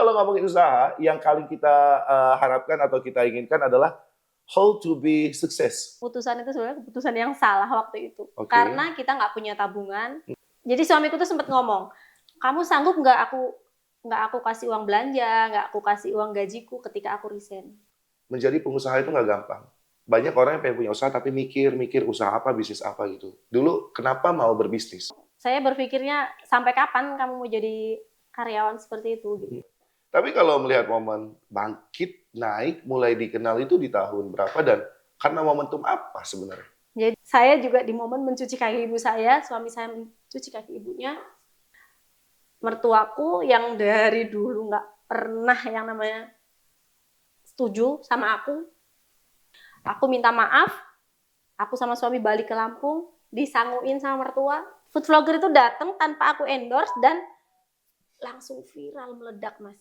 kalau ngomongin usaha, yang paling kita harapkan atau kita inginkan adalah how to be success. Keputusan itu sebenarnya keputusan yang salah waktu itu. Oke. Karena kita nggak punya tabungan. Jadi suamiku tuh sempat ngomong, kamu sanggup nggak aku kasih uang belanja, nggak aku kasih uang gajiku ketika aku resign. Menjadi pengusaha itu nggak gampang. Banyak orang yang pengen punya usaha tapi mikir usaha apa, bisnis apa gitu. Dulu kenapa mau berbisnis? Saya berpikirnya sampai kapan kamu mau jadi karyawan seperti itu gitu. Tapi kalau melihat momen bangkit, naik, mulai dikenal itu di tahun berapa dan karena momentum apa sebenarnya? Jadi saya juga di momen mencuci kaki ibu saya, suami saya mencuci kaki ibunya. Mertuaku yang dari dulu nggak pernah yang namanya setuju sama aku minta maaf, aku sama suami balik ke Lampung, disanguin sama mertua. Food vlogger itu datang tanpa aku endorse dan langsung viral, meledak, Mas.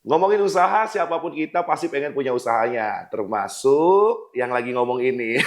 Ngomongin usaha, siapapun kita pasti pengen punya usahanya, termasuk yang lagi ngomong ini.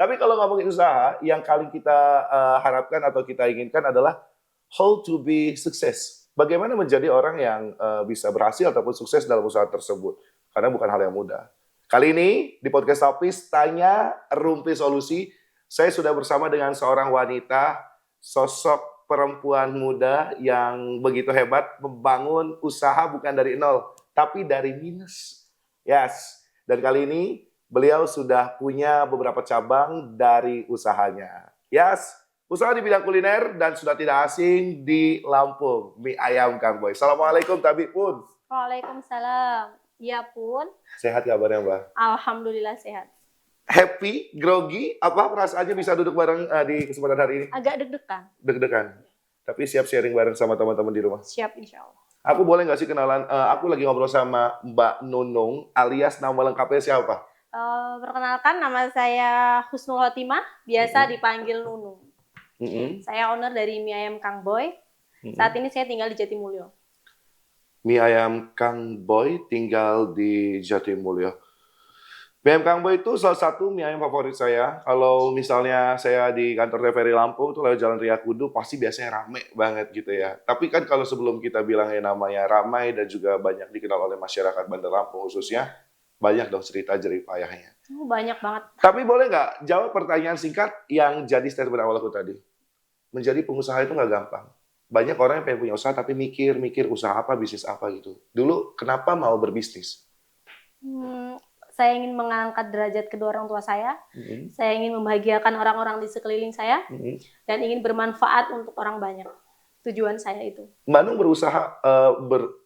Tapi kalau ngomongin usaha, yang paling kita harapkan atau kita inginkan adalah how to be success. Bagaimana menjadi orang yang bisa berhasil ataupun sukses dalam usaha tersebut. Karena bukan hal yang mudah. Kali ini di podcast Tapis Tanya Rumpi Solusi, saya sudah bersama dengan seorang wanita, sosok perempuan muda yang begitu hebat membangun usaha bukan dari nol, tapi dari minus. Yes. Dan kali ini beliau sudah punya beberapa cabang dari usahanya. Yes. Usaha di bidang kuliner dan sudah tidak asing di Lampung. Mie ayam Kang Boy. Assalamualaikum Tabi Pun. Waalaikumsalam. Ya pun. Sehat kabarnya Mbak? Alhamdulillah sehat. Happy, grogi, apa perasaannya bisa duduk bareng di kesempatan hari ini? Agak deg-degan. Deg-degan. Tapi siap sharing bareng sama teman-teman di rumah. Siap insya Allah. Aku boleh nggak sih kenalan? Aku lagi ngobrol sama Mbak Nunung, alias nama lengkapnya siapa? Perkenalkan, nama saya Husnul Khotimah, biasa dipanggil Nunung. Saya owner dari Mie Ayam Kang Boy. Saat ini saya tinggal di Jatimulyo. Mie Ayam Kang Boy tinggal di Jatimulyo. Mie Ayam Kang Boy itu salah satu mie ayam favorit saya. Kalau misalnya saya di kantor TVRI Lampung, itu lewat Jalan Ria Kudu, pasti biasanya rame banget gitu ya. Tapi kan kalau sebelum kita bilangnya namanya ramai dan juga banyak dikenal oleh masyarakat Bandar Lampung khususnya, banyak dong cerita jerih payahnya. Banyak banget. Tapi boleh nggak jawab pertanyaan singkat yang jadi statement awal aku tadi? Menjadi pengusaha itu nggak gampang. Banyak orang yang pengen punya usaha tapi mikir usaha apa, bisnis apa gitu. Dulu kenapa mau berbisnis? Saya ingin mengangkat derajat kedua orang tua saya. Saya ingin membahagiakan orang-orang di sekeliling saya. Dan ingin bermanfaat untuk orang banyak. Tujuan saya itu. Mbak Nung berusaha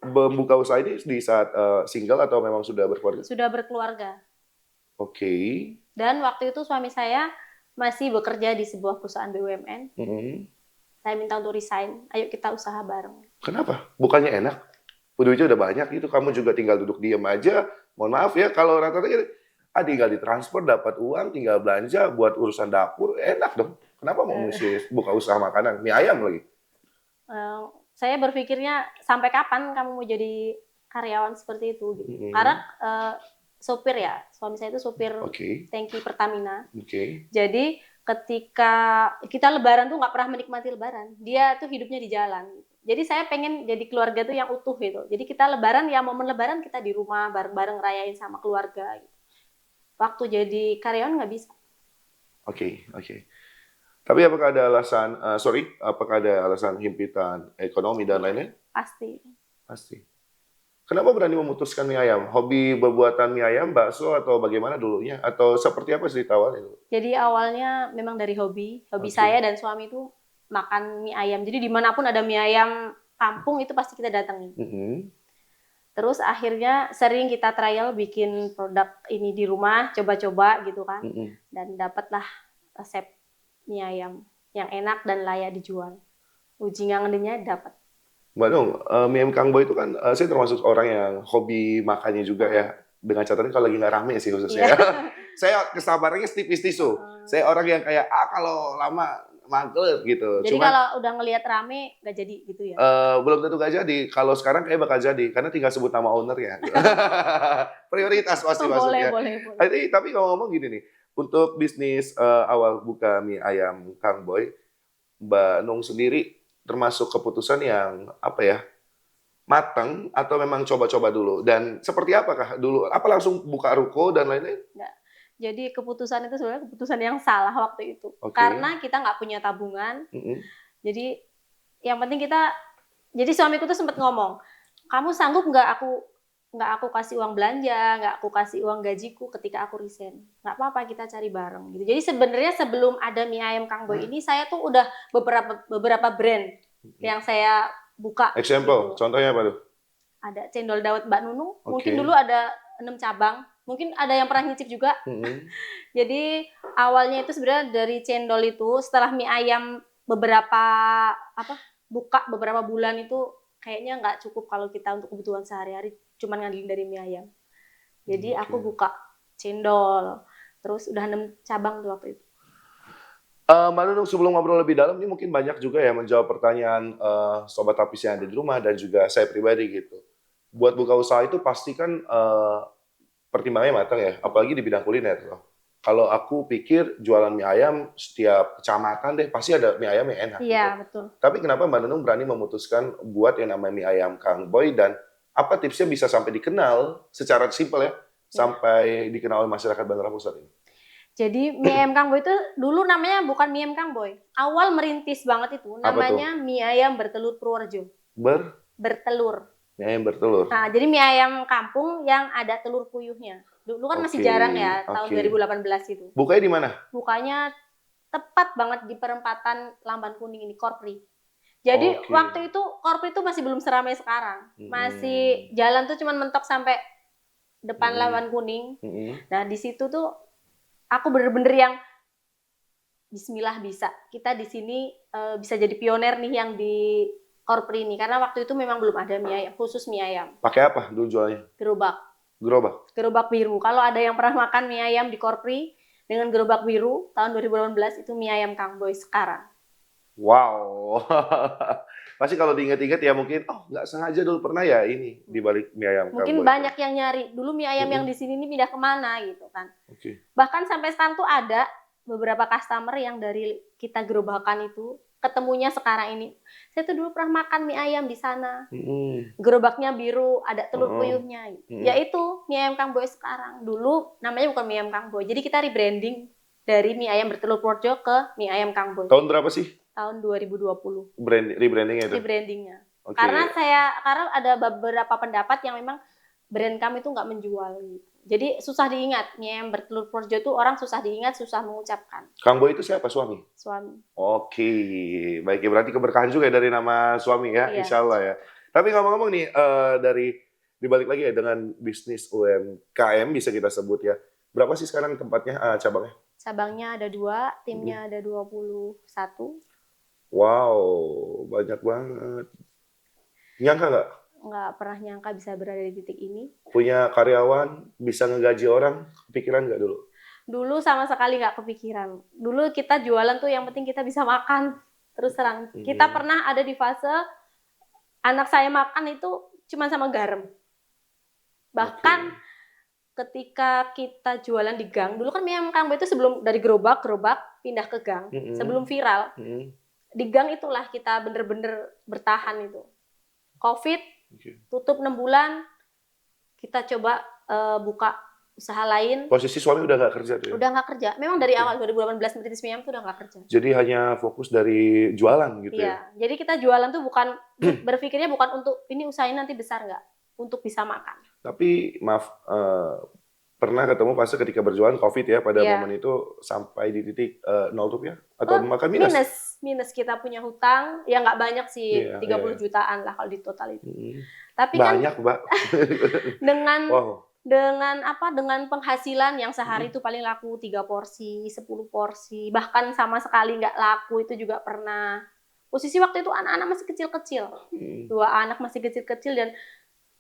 membuka usaha ini di saat single atau memang sudah berkeluarga? Sudah berkeluarga. Oke. Dan waktu itu suami saya masih bekerja di sebuah perusahaan BUMN. Saya minta untuk resign. Ayo kita usaha bareng. Kenapa? Bukannya enak? Duitnya udah banyak gitu, kamu juga tinggal duduk diam aja. Mohon maaf ya, kalau rata-rata tinggal ditransfer, dapat uang, tinggal belanja buat urusan dapur, enak dong. Kenapa mau mesti buka usaha makanan? Mie ayam lagi. Saya berpikirnya sampai kapan kamu mau jadi karyawan seperti itu gitu. Karena sopir ya, suami saya itu sopir tangki Pertamina. Jadi ketika kita lebaran tuh nggak pernah menikmati lebaran, dia tuh hidupnya di jalan. Jadi saya pengen jadi keluarga tuh yang utuh gitu. Jadi kita lebaran, ya momen lebaran kita di rumah bareng-bareng rayain sama keluarga gitu. Waktu jadi karyawan nggak bisa. Oke. Tapi apakah ada alasan himpitan ekonomi dan lainnya? Pasti. Kenapa berani memutuskan mie ayam? Hobi berbuatan mie ayam, bakso, atau bagaimana dulunya? Atau seperti apa cerita awalnya? Jadi awalnya memang dari hobi saya dan suami itu makan mie ayam. Jadi dimanapun ada mie ayam kampung itu pasti kita datangin. Terus akhirnya sering kita trial bikin produk ini di rumah, coba-coba gitu kan. Dan dapatlah resep mie ayam yang enak dan layak dijual. Uji ngangennya dapat. Mbak Nung, mie ayam Kang Boy itu kan saya termasuk orang yang hobi makannya juga ya. Dengan catatan kalau lagi nggak rame sih khususnya. Saya kesabarannya tipis tisu. Saya orang yang kayak kalau lama mangklet gitu. Jadi kalau udah ngelihat rame nggak jadi gitu ya? Belum tentu nggak jadi. Kalau sekarang kayak bakal jadi, karena tinggal sebut nama owner-nya. Prioritas pasti masuknya. Boleh. Tapi ngomong-ngomong gini nih, untuk bisnis awal buka mie ayam Kang Boy, Mbak Nung sendiri termasuk keputusan yang apa ya, matang atau memang coba-coba dulu? Dan seperti apakah dulu? Apa langsung buka ruko dan lain-lain? Nggak. Jadi keputusan itu sebenarnya keputusan yang salah waktu itu. Karena kita nggak punya tabungan. Jadi yang penting jadi suamiku tuh sempat ngomong, kamu sanggup nggak aku kasih uang belanja, nggak aku kasih uang gajiku ketika aku resign. Nggak apa-apa, kita cari bareng gitu. Jadi sebenarnya sebelum ada mie ayam Kang Boy ini, saya tuh udah beberapa brand yang saya buka. Example, gitu. Contohnya apa tuh? Ada cendol dawet Mbak Nunung, mungkin dulu ada 6 cabang, mungkin ada yang pernah nyicip juga. Jadi awalnya itu sebenarnya dari cendol itu, setelah mie ayam buka beberapa bulan itu kayaknya nggak cukup kalau kita untuk kebutuhan sehari-hari, cuman ngandelin dari mie ayam. Jadi aku buka cendol, terus udah 6 cabang tuh waktu itu. Mbak Nunung, sebelum ngobrol lebih dalam, ini mungkin banyak juga ya menjawab pertanyaan sobat tapis yang ada di rumah dan juga saya pribadi gitu. Buat buka usaha itu pasti kan pertimbangannya matang ya, apalagi di bidang kuliner loh. Kalau aku pikir jualan mie ayam setiap kecamatan deh pasti ada mie ayam yang enak. Iya, gitu. Betul. Tapi kenapa Mbak Nunung berani memutuskan buat yang namanya mie ayam Kang Boy, dan apa tipsnya bisa sampai dikenal secara simpel ya, sampai dikenal oleh masyarakat Bandara Pusat ini? Jadi mie ayam Kang Boy itu dulu namanya bukan mie ayam Kang Boy. Awal merintis banget itu namanya mie ayam bertelur Purworejo. Bertelur. Mie ayam bertelur. Nah, jadi mie ayam kampung yang ada telur puyuhnya. Dulu kan masih jarang ya, tahun 2018 itu. Bukanya di mana? Bukanya tepat banget di perempatan Lamban Kuning ini, Korpri. Jadi waktu itu Korpri itu masih belum seramai sekarang. Masih jalan tuh cuma mentok sampai depan Lamban Kuning. Nah, di situ tuh aku bener-bener yang bismillah bisa. Kita di sini bisa jadi pioner nih yang di Korpri ini, karena waktu itu memang belum ada mie ayam, khusus mie ayam. Pakai apa dulu jualnya? Gerobak biru. Kalau ada yang pernah makan mie ayam di Korpri dengan gerobak biru tahun 2018, itu mie ayam Kang Boy sekarang. Wow. Pasti kalau diingat-ingat ya mungkin, nggak sengaja dulu pernah ya ini di balik mie ayam Kang Boy. Mungkin banyak yang nyari, dulu mie ayam yang di sini ini pindah kemana gitu kan. Bahkan sampai sekarang tuh ada beberapa customer yang dari kita gerobakan itu, ketemunya sekarang ini, saya tuh dulu pernah makan mie ayam di sana. Gerobaknya biru, ada telur puyuhnya. Ya itu mie ayam Kang Boy sekarang. Dulu namanya bukan mie ayam Kang Boy. Jadi kita rebranding dari mie ayam bertelur Purworejo ke mie ayam Kang Boy. Tahun berapa sih? Tahun 2020. Rebrandingnya itu? Rebrandingnya. Karena ada beberapa pendapat yang memang brand kami itu nggak menjual gitu. Jadi susah diingat, mie ayam bertelur Purworejo itu orang susah diingat, susah mengucapkan. Kang Boy itu siapa, suami? Suami. Oke, baik ya, berarti keberkahan juga ya dari nama suami ya, insya Allah ya. Tapi ngomong-ngomong nih, dari dibalik lagi ya dengan bisnis UMKM bisa kita sebut ya. Berapa sih sekarang tempatnya, cabangnya? Cabangnya ada 2, timnya ada 21. Wow, banyak banget. Nyangka nggak? Nggak pernah nyangka bisa berada di titik ini. Punya karyawan, bisa ngegaji orang, kepikiran nggak dulu? Dulu sama sekali nggak kepikiran. Dulu kita jualan tuh yang penting kita bisa makan. Terus terang, kita pernah ada di fase anak saya makan itu cuma sama garam. Bahkan ketika kita jualan di gang, dulu kan mie ayam Kang Boy itu sebelum dari gerobak pindah ke gang, sebelum viral. Di gang itulah kita bener-bener bertahan itu. Covid, tutup 6 bulan, kita coba buka usaha lain. Posisi suami udah nggak kerja tuh ya? Udah nggak kerja. Memang dari awal 2018 merintis mie ayam tuh udah nggak kerja. Jadi hanya fokus dari jualan gitu ya? Iya, jadi kita jualan tuh bukan, berpikirnya bukan untuk ini usahanya nanti besar nggak, untuk bisa makan. Tapi maaf, pernah ketemu fase ketika berjualan Covid ya, pada momen itu sampai di titik 0 rupiah? Atau makan minus? Minus, kita punya hutang, ya nggak banyak sih, 30 jutaan lah kalau di total itu. Tapi banyak, kan, Mbak. dengan penghasilan yang sehari itu paling laku 3 porsi, 10 porsi, bahkan sama sekali nggak laku itu juga pernah. Posisi waktu itu anak-anak masih kecil-kecil, 2 anak masih kecil-kecil, dan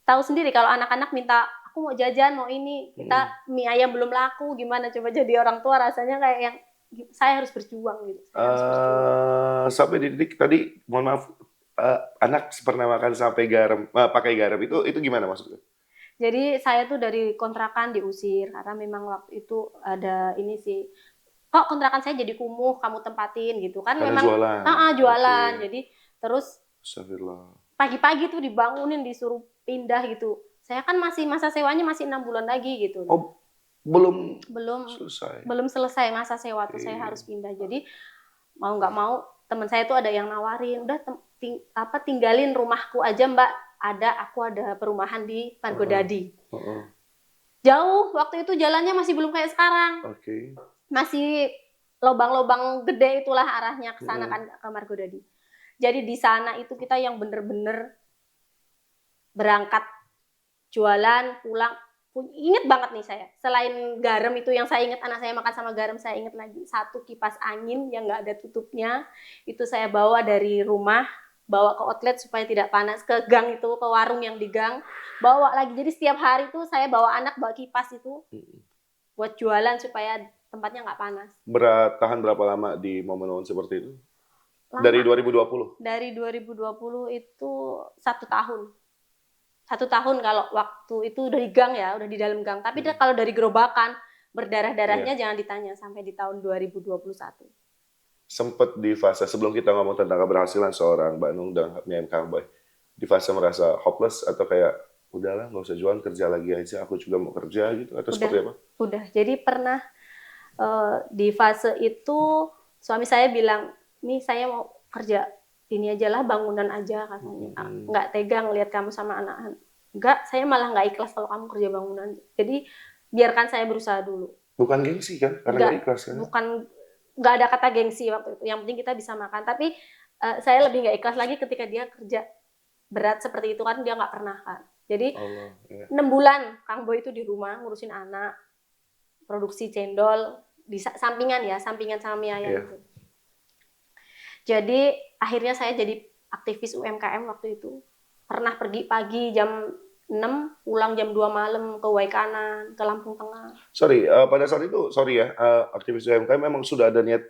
tahu sendiri kalau anak-anak minta, aku mau jajan, mau ini, kita mie ayam belum laku, gimana coba jadi orang tua rasanya kayak yang saya harus berjuang gitu. Saya harus berjuang. Sampai di titik tadi, mohon maaf, anak pernah makan sampai garam, pakai garam itu gimana maksudnya? Jadi saya tuh dari kontrakan diusir karena memang waktu itu ada ini sih, kok kontrakan saya jadi kumuh, kamu tempatin gitu kan. Karena memang jualan. Jualan. Okay. Jadi terus pagi-pagi tuh dibangunin, disuruh pindah gitu. Saya kan masih masa sewanya masih 6 bulan lagi gitu. Oh, belum selesai masa sewa tuh, saya harus pindah. Jadi mau nggak mau teman saya tuh ada yang nawarin, udah tinggalin rumahku aja Mbak, aku ada perumahan di Margodadi. Jauh, waktu itu jalannya masih belum kayak sekarang. Masih lobang-lobang gede itulah arahnya ke sana kan, ke Margodadi. Jadi di sana itu kita yang bener-bener berangkat jualan, pulang. Ingat banget nih saya, selain garam itu yang saya ingat, anak saya makan sama garam, saya ingat lagi satu kipas angin yang nggak ada tutupnya, itu saya bawa dari rumah, bawa ke outlet supaya tidak panas, ke gang itu, ke warung yang di gang, bawa lagi. Jadi setiap hari tuh saya bawa anak, bawa kipas itu buat jualan supaya tempatnya nggak panas. Bertahan berapa lama di momen-momen seperti itu? Lama. Dari 2020? Dari 2020 itu 1 tahun. 1 tahun kalau waktu itu udah di gang ya, udah di dalam gang. Tapi kalau dari gerobakan, berdarah-darahnya jangan ditanya sampai di tahun 2021. Sempat di fase, sebelum kita ngomong tentang keberhasilan seorang Mbak Nung dan Mie Ayam Kang Boy, di fase merasa hopeless atau kayak, udahlah nggak usah jualan, kerja lagi aja, aku juga mau kerja gitu, atau seperti apa? Udah, jadi pernah di fase itu, suami saya bilang, nih saya mau kerja, ini aja lah, bangunan aja katanya. Nggak tega ngelihat kamu sama anak. Enggak, saya malah nggak ikhlas kalau kamu kerja bangunan. Jadi biarkan saya berusaha dulu. Bukan gengsi kan? Karena nggak ikhlas kan? Bukan, nggak ada kata gengsi waktu itu. Yang penting kita bisa makan. Tapi saya lebih nggak ikhlas lagi ketika dia kerja berat seperti itu kan, dia nggak pernah kan. Jadi 6 bulan Kang Boy itu di rumah ngurusin anak, produksi cendol di sampingan sama Mie Ayam itu. Jadi akhirnya saya jadi aktivis UMKM waktu itu. Pernah pergi pagi jam 6, pulang jam 2 malam ke Waikanan, ke Lampung Tengah. Pada saat itu, aktivis UMKM memang sudah ada niat,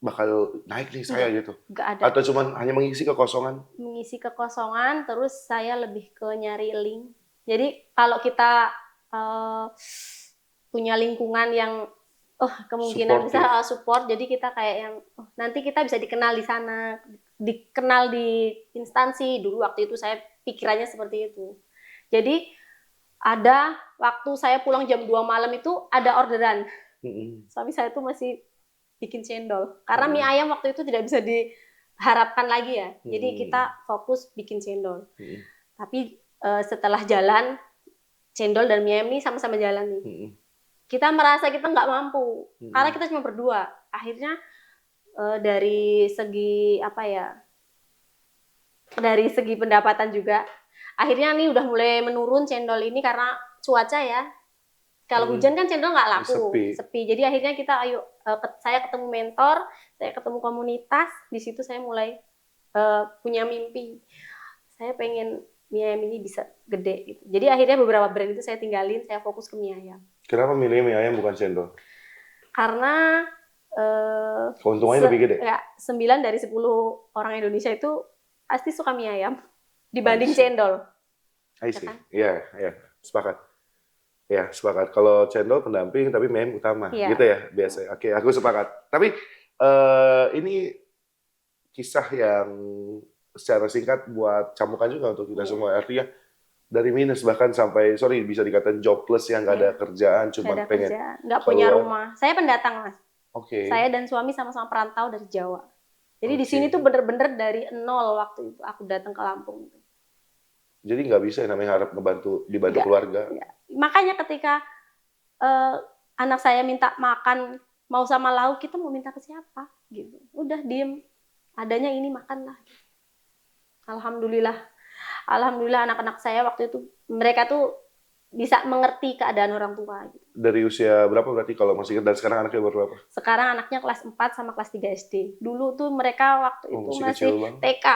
bakal naik nih saya gitu? Nggak ada. Atau cuma hanya mengisi kekosongan? Mengisi kekosongan, terus saya lebih ke nyari link. Jadi kalau kita punya lingkungan yang kemungkinan bisa support, jadi kita kayak yang nanti kita bisa dikenal di sana, dikenal di instansi. Dulu waktu itu saya pikirannya seperti itu. Jadi ada waktu saya pulang jam 2 malam itu ada orderan. Suami saya tuh masih bikin cendol. Karena mie ayam waktu itu tidak bisa diharapkan lagi ya. Jadi kita fokus bikin cendol. Tapi setelah jalan, cendol dan mie ayam ini sama-sama jalan nih. Kita merasa kita nggak mampu, karena kita cuma berdua. Akhirnya dari segi dari segi pendapatan juga, akhirnya nih udah mulai menurun cendol ini karena cuaca ya. Kalau hujan kan cendol nggak laku, sepi. Jadi akhirnya saya ketemu mentor, saya ketemu komunitas. Di situ saya mulai punya mimpi. Saya pengen mie ayam ini bisa gede gitu. Jadi akhirnya beberapa brand itu saya tinggalin, saya fokus ke mie ayam. Kenapa milih mie ayam bukan cendol? Karena keuntungannya lebih gede? Ya, 9 dari 10 orang Indonesia itu pasti suka mie ayam dibanding cendol. I see. Iya, sepakat. Ya, sepakat. Kalau cendol pendamping, tapi mie ayam utama. Gitu ya, biasa. Oke, aku sepakat. Tapi ini kisah yang secara singkat buat cambukan juga untuk kita semua. Artinya dari minus bahkan sampai bisa dikatakan jobless yang nggak ada kerjaan, cuma pengen nggak punya rumah. Saya pendatang Mas. Oke. Saya dan suami sama-sama perantau dari Jawa. Jadi di sini tuh bener-bener dari nol waktu itu aku datang ke Lampung. Jadi nggak bisa namanya harap dibantu keluarga. Makanya ketika anak saya minta makan mau sama lauk, kita mau minta ke siapa? Gitu. Udah diem. Adanya ini makanlah. Alhamdulillah anak-anak saya waktu itu mereka tuh bisa mengerti keadaan orang tua. Gitu. Dari usia berapa berarti kalau masih dan sekarang anaknya berapa? Sekarang anaknya kelas 4 sama kelas 3 SD. Dulu tuh mereka waktu itu masih TK.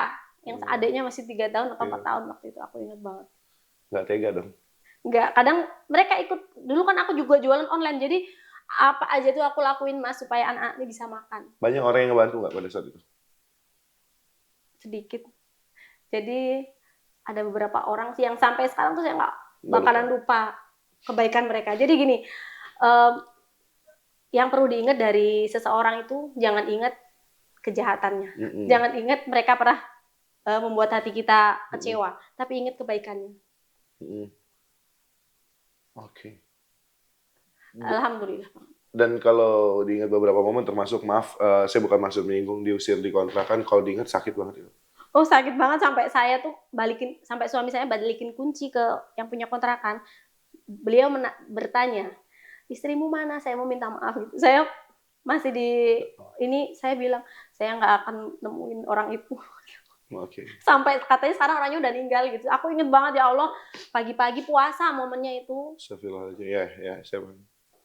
Yang adiknya masih 3 tahun atau 4 tahun waktu itu, aku ingat banget. Nggak tega dong? Nggak, kadang mereka ikut. Dulu kan aku juga jualan online, jadi Apa aja tuh aku lakuin Mas supaya anak-anak ini bisa makan. Banyak orang yang ngebantu nggak pada saat itu? Sedikit. Jadi ada beberapa orang sih yang sampai sekarang tuh saya nggak bakalan lupa kebaikan mereka. Jadi gini, yang perlu diingat dari seseorang itu jangan ingat kejahatannya, jangan ingat mereka pernah membuat hati kita kecewa, tapi ingat kebaikannya. Oke. Alhamdulillah. Dan kalau diingat beberapa momen termasuk maaf, saya bukan maksud menyinggung diusir di kontrakan, kalau diingat sakit banget itu. Oh sakit banget sampai saya tuh sampai suami saya balikin kunci ke yang punya kontrakan. Beliau bertanya, istrimu mana? Saya mau minta maaf. Gitu. Saya masih saya bilang saya nggak akan nemuin orang itu. Okay. Sampai katanya sekarang orangnya udah meninggal gitu. Aku inget banget ya Allah, pagi-pagi puasa momennya itu. Astagfirullahaladzim, ya, saya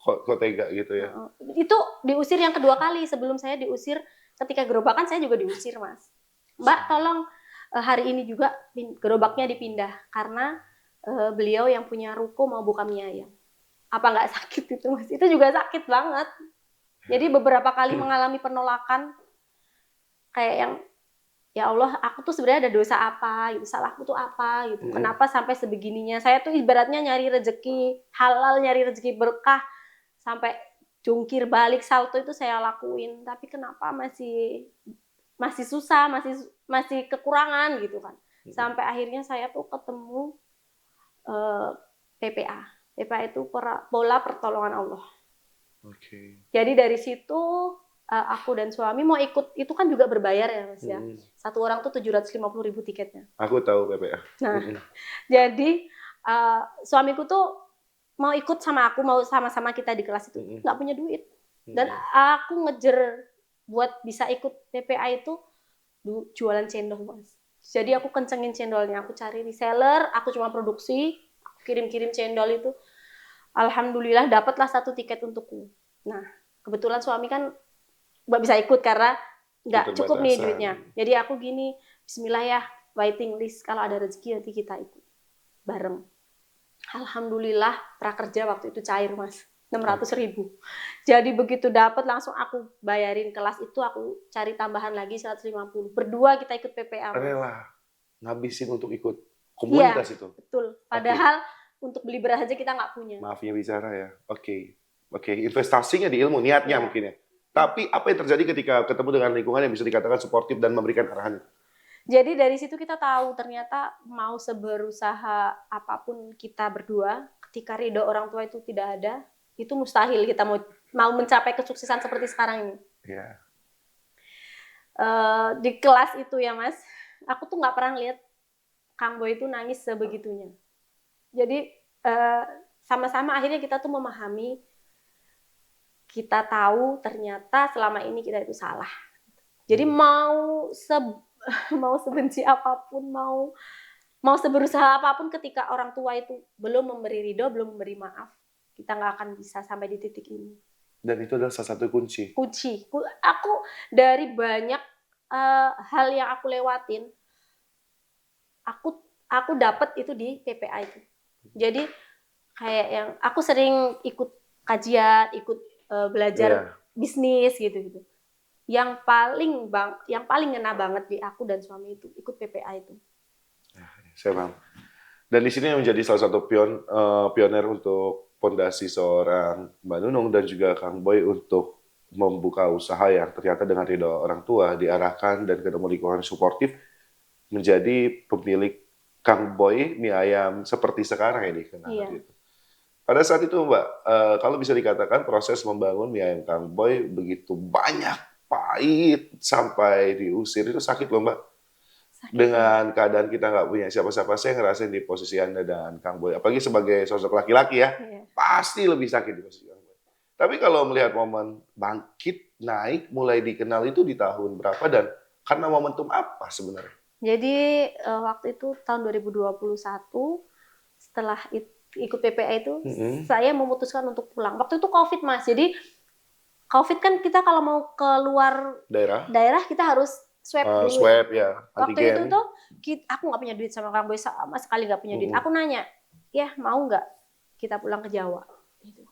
kok tega gitu ya. Itu diusir yang kedua kali. Sebelum saya diusir ketika gerobakan saya juga diusir Mas. Mbak tolong hari ini juga gerobaknya dipindah karena beliau yang punya ruko mau buka mie ayam. Apa nggak sakit itu Mas? Itu juga sakit banget. Jadi beberapa kali mengalami penolakan kayak yang ya Allah, aku tuh sebenarnya ada dosa apa gitu, salahku tuh apa gitu. Kenapa sampai sebegininya? Saya tuh ibaratnya nyari rezeki halal, nyari rezeki berkah sampai jungkir balik salto itu saya lakuin. Tapi kenapa masih susah, masih kekurangan gitu kan. Sampai akhirnya saya tuh ketemu PPA. PPA itu pola pertolongan Allah. Okay. Jadi dari situ aku dan suami mau ikut, itu kan juga berbayar ya Mas ya. Satu orang tuh 750.000 tiketnya. Aku tahu PPA. Nah, jadi suamiku tuh mau ikut sama aku, mau sama-sama kita di kelas itu, nggak punya duit. Dan aku ngejer buat bisa ikut PPA itu jualan cendol Mas. Jadi aku kencengin cendolnya, aku cari reseller, aku cuma produksi, kirim-kirim cendol itu. Alhamdulillah dapatlah 1 tiket untukku. Nah, kebetulan suami kan nggak bisa ikut karena nggak cukup nih duitnya. Jadi aku gini, Bismillah ya, waiting list, kalau ada rezeki nanti kita ikut bareng. Alhamdulillah prakerja waktu itu cair Mas, 600.000. Jadi begitu dapat langsung aku bayarin kelas itu, aku cari tambahan lagi 150. Berdua kita ikut PPA. Rela ngabisin untuk ikut komunitas itu. Betul. Padahal untuk beli beras aja kita nggak punya. Maafnya bicara ya. Oke. Investasinya di ilmu, niatnya mungkin ya. Tapi apa yang terjadi ketika ketemu dengan lingkungan yang bisa dikatakan suportif dan memberikan arahan? Jadi dari situ kita tahu ternyata mau seberusaha apapun kita berdua, ketika ridho orang tua itu tidak ada, itu mustahil kita mau mencapai kesuksesan seperti sekarang ini. Yeah. Di kelas itu ya Mas, aku tuh nggak pernah lihat Kang Boy itu nangis sebegitunya. Jadi sama-sama akhirnya kita tuh memahami, kita tahu ternyata selama ini kita itu salah. Jadi mau sebenci apapun, mau seberusaha apapun, ketika orang tua itu belum memberi ridho, belum memberi maaf, kita nggak akan bisa sampai di titik ini. Dan itu adalah salah satu kunci. Aku dari banyak hal yang aku lewatin, aku dapat itu di PPA itu. Jadi kayak yang aku sering ikut kajian, ikut belajar bisnis gitu. Yang paling ngena banget di aku dan suami itu ikut PPA itu. Saya paham. Dan di sini yang menjadi salah satu pioner untuk fondasi seorang Mbak Nunung dan juga Kang Boy untuk membuka usaha yang ternyata dengan ridho orang tua diarahkan dan ketemu lingkungan suportif menjadi pemilik Kang Boy mie ayam seperti sekarang ini. Gitu. Pada saat itu Mbak, kalau bisa dikatakan proses membangun mie ayam Kang Boy begitu banyak, pahit sampai diusir, itu sakit loh Mbak. Sakit. Dengan keadaan kita nggak punya siapa-siapa, saya ngerasain di posisi Anda dan Kang Boy, apalagi sebagai sosok laki-laki ya, pasti lebih sakit di posisi Kang Boy. Tapi kalau melihat momen bangkit, naik, mulai dikenal itu di tahun berapa dan karena momentum apa sebenarnya? Jadi waktu itu tahun 2021, setelah ikut PPA itu, saya memutuskan untuk pulang. Waktu itu COVID Mas, jadi COVID kan kita kalau mau keluar daerah kita harus swab dulu. Swab ya, antigen. Waktu itu tuh aku nggak punya duit sama Kang Boy, sama sekali nggak punya duit. Aku nanya, ya mau nggak kita pulang ke Jawa? Gitu.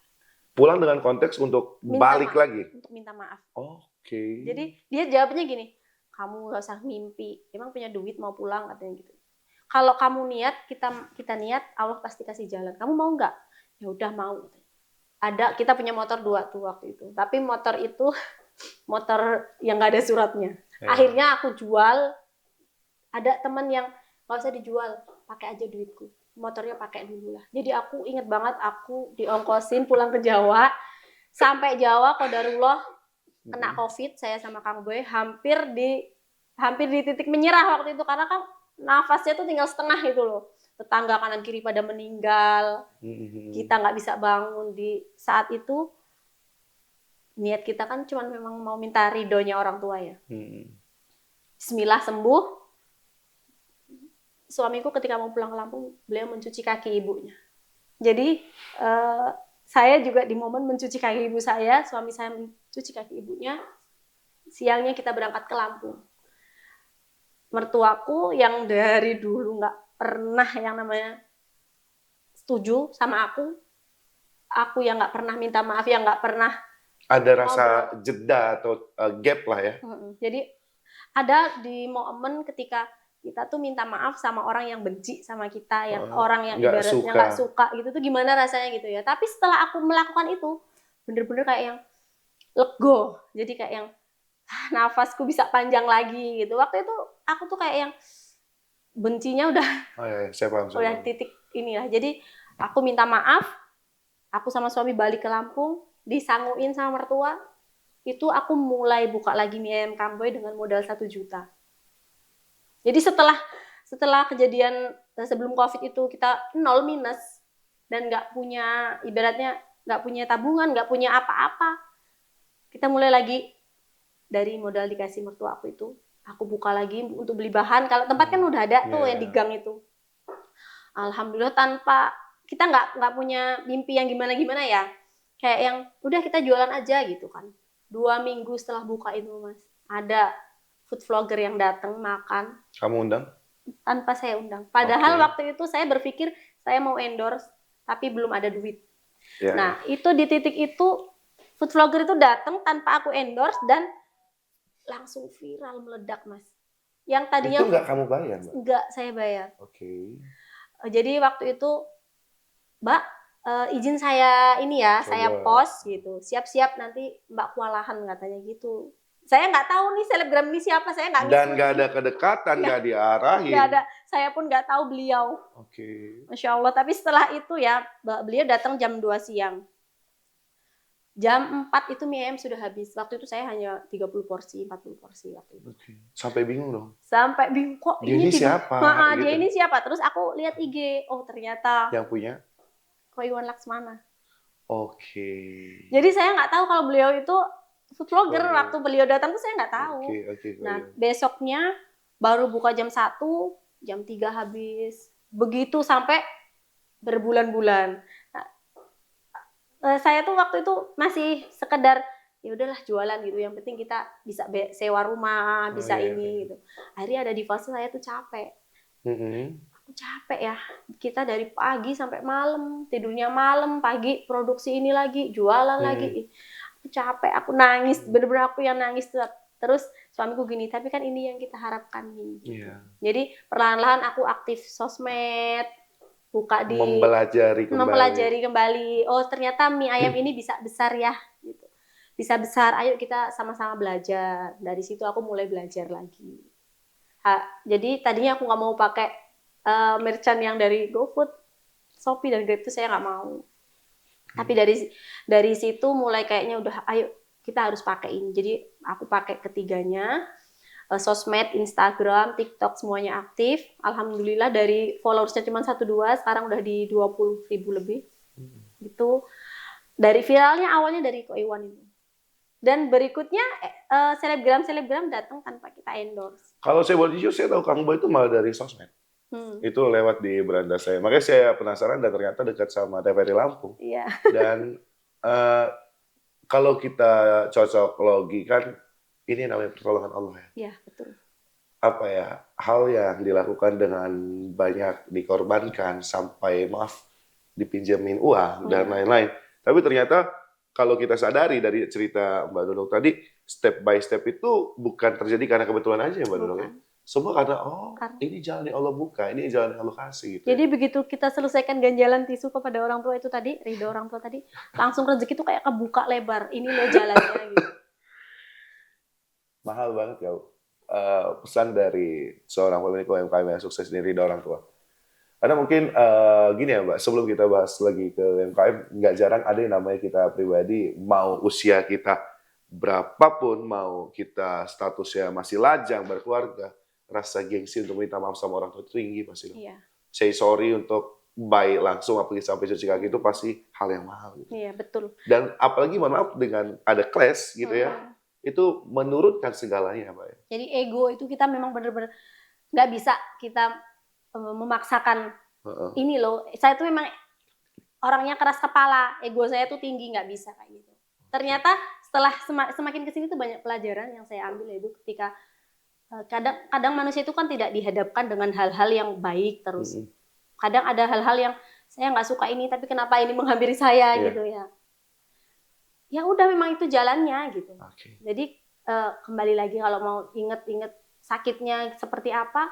Pulang dengan konteks untuk balik lagi? Untuk minta maaf. Oke. Jadi dia jawabnya gini, kamu gak usah mimpi, emang punya duit mau pulang katanya gitu. Kalau kamu niat, kita niat, Allah pasti kasih jalan. Kamu mau nggak? Ya udah mau. Ada, kita punya motor 2 tuh waktu itu. Tapi motor itu motor yang nggak ada suratnya. Akhirnya aku jual. Ada teman yang nggak usah dijual, pakai aja duitku. Motornya pakai dulu lah. Jadi aku inget banget, aku diongkosin pulang ke Jawa. Sampai Jawa, qadarullah kena COVID, saya sama Kang Boy hampir di titik menyerah waktu itu, karena kan nafasnya tuh tinggal setengah itu loh. Tetangga kanan kiri pada meninggal, kita nggak bisa bangun. Di saat itu niat kita kan cuma memang mau minta ridhonya orang tua ya. Bismillah sembuh. Suamiku ketika mau pulang ke Lampung, beliau mencuci kaki ibunya. Jadi saya juga di momen mencuci kaki ibu saya, suami saya mencuci kaki ibunya. Siangnya kita berangkat ke Lampung. Mertuaku yang dari dulu nggak pernah yang namanya setuju sama aku yang nggak pernah minta maaf, yang nggak pernah ada rasa jeda atau gap lah ya. Jadi ada di momen ketika kita tuh minta maaf sama orang yang benci sama kita, yang orang yang ibaratnya nggak suka gitu tuh gimana rasanya gitu ya. Tapi setelah aku melakukan itu, bener-bener kayak yang lego. Jadi kayak yang nafasku bisa panjang lagi gitu. Waktu itu aku tuh kayak yang bencinya udah saya paham. Udah titik inilah. Jadi aku minta maaf, aku sama suami balik ke Lampung, disanguin sama mertua. Itu aku mulai buka lagi mie ayam Kamboy dengan modal 1 juta. Jadi setelah kejadian sebelum COVID itu kita 0 minus dan nggak punya, ibaratnya nggak punya tabungan, nggak punya apa-apa. Kita mulai lagi dari modal dikasih mertua aku itu, aku buka lagi untuk beli bahan. Kalau tempat kan udah ada tuh yang di gang itu. Alhamdulillah tanpa kita nggak punya mimpi yang gimana ya. Kayak yang udah kita jualan aja gitu kan. 2 minggu setelah buka itu Mas, ada food vlogger yang datang makan. Kamu undang? Tanpa saya undang. Padahal waktu itu saya berpikir saya mau endorse, tapi belum ada duit. Nah itu di titik itu food vlogger itu datang tanpa aku endorse dan langsung viral meledak Mas. Yang tadinya itu nggak kamu bayar Mbak? Nggak, saya bayar. Jadi waktu itu Mbak izin saya ini ya, saya post gitu. Siap-siap nanti Mbak kewalahan katanya gitu. Saya nggak tahu nih selebgram ini siapa, saya nggak. Dan nggak ada kedekatan, nggak diarahin. Nggak ada, saya pun nggak tahu beliau. Masya Allah. Tapi setelah itu ya, beliau datang jam 2 siang. Jam 4 itu mie ayam sudah habis. Waktu itu saya hanya 30 porsi, 40 porsi waktu itu. Sampai bingung dong? Sampai bingung, kok ini siapa? Gitu. Dia ini siapa? Terus aku lihat IG, oh ternyata yang punya Ko Iwan Laksmana. Jadi saya nggak tahu kalau beliau itu food vlogger. Waktu beliau datang tuh saya nggak tahu. Nah besoknya baru buka jam 1, jam 3 habis. Begitu sampai berbulan-bulan. Saya tuh waktu itu masih sekedar ya udahlah jualan gitu, yang penting kita bisa sewa rumah, bisa gitu. Akhirnya ada di fase saya tuh capek. Aku capek ya, kita dari pagi sampai malam, tidurnya malam, pagi produksi ini lagi, jualan lagi. Aku capek, aku nangis, bener-bener aku yang nangis. Terus suamiku gini, tapi kan ini yang kita harapkan nih gitu. Jadi perlahan-lahan aku aktif sosmed, buka di mempelajari kembali. Oh ternyata mie ayam ini bisa besar ya, gitu. Bisa besar. Ayo kita sama-sama belajar. Dari situ aku mulai belajar lagi. Jadi tadinya aku nggak mau pakai merchant yang dari GoFood, Shopee dan Grab itu saya nggak mau. Tapi dari situ mulai kayaknya udah, ayo kita harus pakai ini. Jadi aku pakai ketiganya. Sosmed, Instagram, TikTok semuanya aktif. Alhamdulillah dari followersnya cuma 1-2, sekarang udah di 20.000 lebih. Gitu. Dari viralnya awalnya dari Ko Iwan itu. Dan berikutnya selebgram datang tanpa kita endorse. Kalau saya boleh jujur, saya tahu Kang Boy itu malah dari sosmed. Itu lewat di beranda saya. Makanya saya penasaran dan ternyata dekat sama TVRI Lampung. Iya. Dan kalau kita cocok logi kan, ini namanya pertolongan Allah ya. Iya, betul. Apa ya, hal yang dilakukan dengan banyak dikorbankan sampai dipinjemin uang dan lain-lain. Tapi ternyata kalau kita sadari dari cerita Mbak Nunung tadi, step by step itu bukan terjadi karena kebetulan aja ya Mbak Nunung ya. Semua karena ini jalan yang Allah buka, ini jalan yang Allah kasih. Gitu jadi begitu kita selesaikan ganjalan tisu kepada orang tua itu tadi, ridho orang tua tadi, langsung rezeki itu kayak kebuka lebar. Ini loh jalannya gitu. Mahal banget ya pesan dari seorang pemilik UMKM yang sukses ini, ridho orang tua. Karena mungkin gini ya Mbak, sebelum kita bahas lagi ke UMKM, nggak jarang ada yang namanya kita pribadi, mau usia kita berapapun, mau kita statusnya masih lajang, berkeluarga, rasa gengsi untuk minta maaf sama orang tua itu tinggi pasti. Iya. Say sorry untuk baik langsung, apalagi sampai cuci kaki itu pasti hal yang mahal. Gitu. Iya, betul. Dan apalagi mohon maaf dengan ada clash gitu ya, itu menurunkan segalanya Mbak. Jadi ego itu kita memang benar-benar nggak bisa kita memaksakan ini loh. Saya tuh memang orangnya keras kepala, ego saya tuh tinggi, nggak bisa kayak gitu. Ternyata setelah semakin kesini tuh banyak pelajaran yang saya ambil, yaitu ketika kadang manusia itu kan tidak dihadapkan dengan hal-hal yang baik terus. Kadang ada hal-hal yang saya nggak suka ini, tapi kenapa ini menghampiri saya gitu ya. Ya udah memang itu jalannya gitu. Jadi kembali lagi kalau mau inget-inget sakitnya seperti apa,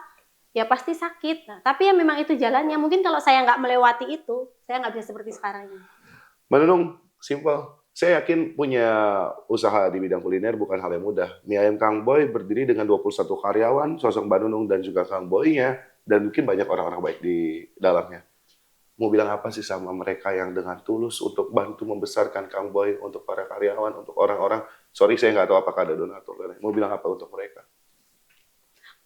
ya pasti sakit. Nah, tapi ya memang itu jalannya. Mungkin kalau saya nggak melewati itu, saya nggak bisa seperti sekarang ini. Mbak Nunung, simple. Saya yakin punya usaha di bidang kuliner bukan hal yang mudah. Mie Ayam Kang Boy berdiri dengan 21 karyawan, sosok Mbak Nunung dan juga Kang Boy-nya, dan mungkin banyak orang-orang baik di dalamnya. Mau bilang apa sih sama mereka yang dengan tulus untuk bantu membesarkan Kang Boy, untuk para karyawan, untuk orang-orang, sorry saya nggak tahu apakah ada donatur. Mau bilang apa untuk mereka?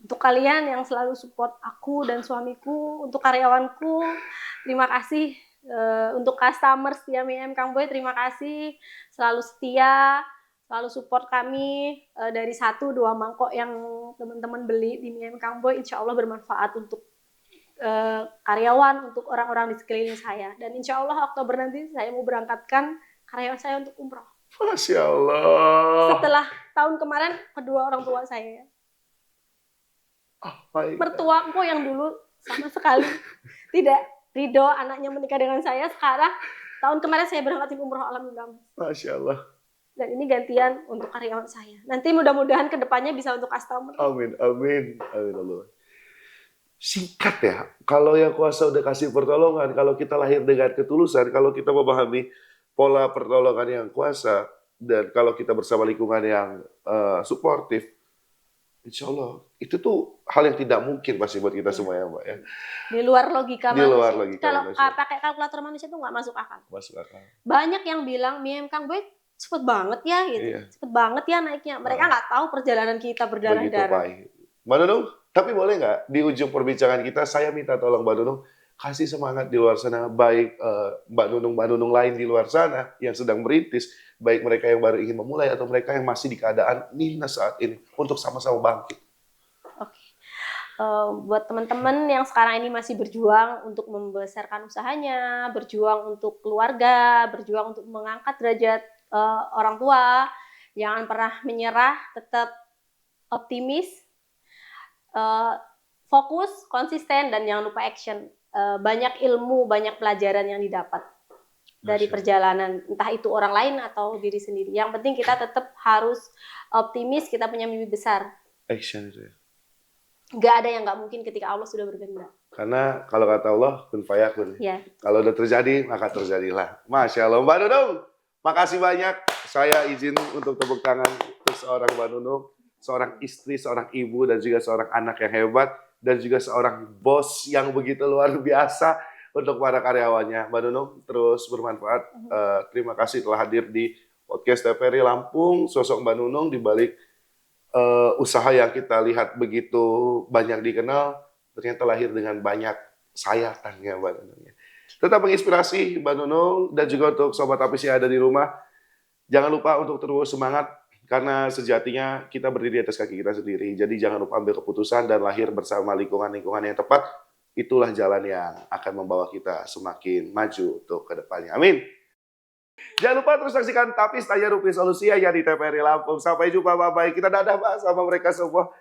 Untuk kalian yang selalu support aku dan suamiku, untuk karyawanku, terima kasih. Untuk customer setia Mie Ayam Kang Boy, terima kasih. Selalu setia, selalu support kami. Dari 1-2 mangkok yang teman-teman beli di Mie Ayam Kang Boy, insya Allah bermanfaat untuk karyawan, untuk orang-orang di sekeliling saya. Dan insya Allah Oktober nanti saya mau berangkatkan karyawan saya untuk umroh. Masya Allah. Setelah tahun kemarin, kedua orang tua saya. Mertuaku yang dulu sama sekali tidak ridho anaknya menikah dengan saya, sekarang tahun kemarin saya berangkat umroh, alhamdulillah. Masya Allah. Dan ini gantian untuk karyawan saya. Nanti mudah-mudahan kedepannya bisa untuk customer. Amin, amin, amin Allah. Singkat ya, kalau yang kuasa udah kasih pertolongan, kalau kita lahir dengan ketulusan, kalau kita memahami pola pertolongan yang kuasa, dan kalau kita bersama lingkungan yang suportif, insya Allah itu tuh hal yang tidak mungkin pasti buat kita semua ya Mbak ya. Di luar logika manusia. Luar logika kalau pakai kalkulator manusia itu nggak masuk akal. Banyak yang bilang Mie Ayam Kang Boy cepet banget ya gitu, cepet banget ya naiknya. Mereka nggak tahu perjalanan kita berdarah-darah. Mbak Nunung, tapi boleh nggak di ujung perbincangan kita saya minta tolong Mbak Nunung kasih semangat di luar sana, baik Mbak Nunung lain di luar sana yang sedang merintis, baik mereka yang baru ingin memulai atau mereka yang masih di keadaan minus saat ini, untuk sama-sama bangkit. Oke. Buat teman-teman yang sekarang ini masih berjuang untuk membesarkan usahanya, berjuang untuk keluarga, berjuang untuk mengangkat derajat orang tua, jangan pernah menyerah, tetap optimis, fokus, konsisten, dan jangan lupa action. Banyak ilmu, banyak pelajaran yang didapat dari perjalanan, entah itu orang lain atau diri sendiri. Yang penting kita tetap harus optimis, kita punya mimpi besar. Action itu ya. Nggak ada yang nggak mungkin ketika Allah sudah berkehendak. Karena kalau kata Allah, kun fayakun. Ya. Kalau udah terjadi, maka terjadilah. Masya Allah. Mbak Nunung, makasih banyak. Saya izin untuk tepuk tangan untuk seorang Mbak Nunung, seorang istri, seorang ibu, dan juga seorang anak yang hebat. Dan juga seorang bos yang begitu luar biasa untuk para karyawannya. Mbak Nunung terus bermanfaat. Terima kasih telah hadir di podcast TVRI Lampung. Sosok Mbak Nunung di balik usaha yang kita lihat begitu banyak dikenal, ternyata lahir dengan banyak sayatannya Mbak Nunung. Tetap menginspirasi Mbak Nunung, dan juga untuk sobat Apis yang ada di rumah. Jangan lupa untuk terus semangat. Karena sejatinya kita berdiri di atas kaki kita sendiri. Jadi jangan lupa ambil keputusan dan lahir bersama lingkungan-lingkungan yang tepat. Itulah jalan yang akan membawa kita semakin maju untuk ke depannya. Amin. Jangan lupa terus saksikan Tapis Tanya Rupiah Solusi ya di TVRI Lampung. Sampai jumpa, bye-bye. Kita dadah Pak sama mereka semua.